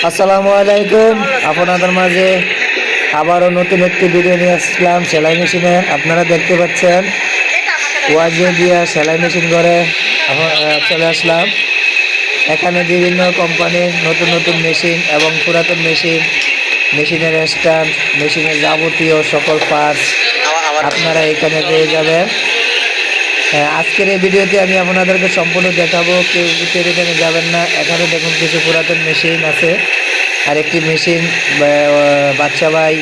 আসসালামু আলাইকুম। আপনাদের মাঝে আবারও নতুন একটি ভিডিও নিয়ে আসলাম সেলাই মেশিনে। আপনারা দেখতে পাচ্ছেন ওয়াজে দিয়া সেলাই মেশিন করে চলে আসলাম। এখানে বিভিন্ন কোম্পানির নতুন নতুন মেশিন এবং পুরাতন মেশিন, মেশিনের স্ট্যান্ড, মেশিনের যাবতীয় সকল পার্টস আপনারা এখানে পেয়ে যাবেন। আজকের এই ভিডিওতে আমি আপনাদেরকে সম্পূর্ণ দেখাবো, কেউ এখানে যাবেন না। এখানে দেখুন কিছু পুরাতন মেশিন আছে, আর একটি মেশিন বাচ্চা ভাই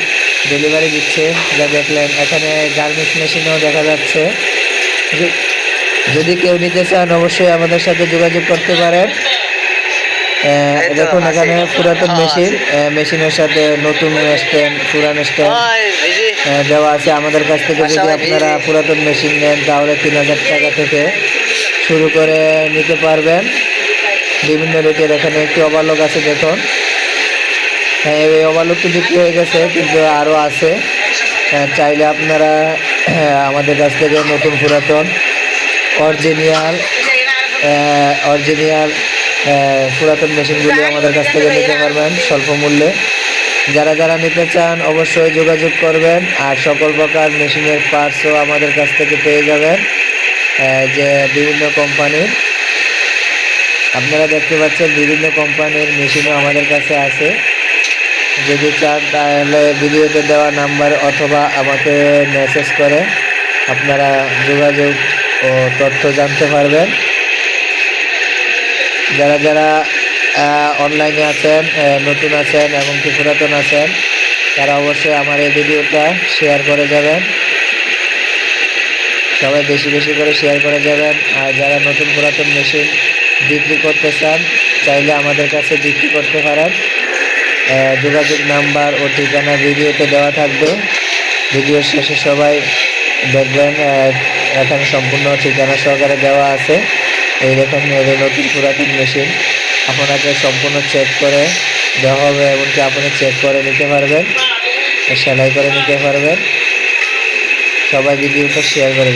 ডেলিভারি দিচ্ছে, যা দেখলেন। এখানে গার্মেন্টস মেশিনও দেখা যাচ্ছে। যদি কেউ নিতে চান অবশ্যই আমাদের সাথে যোগাযোগ করতে পারেন। দেখুন এখানে পুরাতন মেশিন, মেশিনের সাথে নতুন স্ট্যান্ড, পুরান স্ট্যান্ড দেওয়া আছে। আমাদের কাছ থেকে যদি আপনারা পুরাতন মেশিন নেন তাহলে 3000 টাকা থেকে শুরু করে নিতে পারবেন বিভিন্ন রেটের। এখানে একটি ওভারলক আছে দেখুন। এই ওভারলকটি বিক্রি হয়ে গেছে, কিন্তু আরও আছে। চাইলে আপনারা আমাদের কাছ থেকে নতুন পুরাতন অরিজিনাল পুরাতন মেশিনগুলি আমাদের কাছ থেকে নিতে পারবেন স্বল্প মূল্যে। যারা যারা নিতে চান অবশ্যই যোগাযোগ করবেন। আর সকল প্রকার মেশিনের পার্টসও আমাদের কাছ থেকে পেয়ে যাবেন, যে বিভিন্ন কোম্পানির। আপনারা দেখতে পাচ্ছেন বিভিন্ন কোম্পানির মেশিনও আমাদের কাছে আছে। যদি চান তাহলে ভিডিওতে দেওয়া নাম্বার অথবা আমাকে মেসেজ করে আপনারা যোগাযোগ ও তথ্য জানতে পারবেন। যারা যারা অনলাইনে আছেন, নতুন আছেন এবং কি পুরাতন আছেন, তারা অবশ্যই আমার এই ভিডিওটা শেয়ার করে যাবেন। সবাই বেশি বেশি করে শেয়ার করে যাবেন। আর যারা নতুন পুরাতন মেশিন বিক্রি করতে চান চাইলে আমাদের কাছে বিক্রি করতে পারেন। যোগাযোগ নাম্বার ও ঠিকানা ভিডিওতে দেওয়া থাকবে। ভিডিওর শেষে সবাই দেখবেন এখানে সম্পূর্ণ ঠিকানা সহকারে দেওয়া আছে। এই দেখুন নতুন পুরাতন মেশিন আপনাকে সম্পূর্ণ চেক করে দেওয়া হবে, এমনকি আপনি চেক করে নিতে পারবেন, সেলাই করে নিতে পারবেন। সবাই ভিডিওটা শেয়ার করে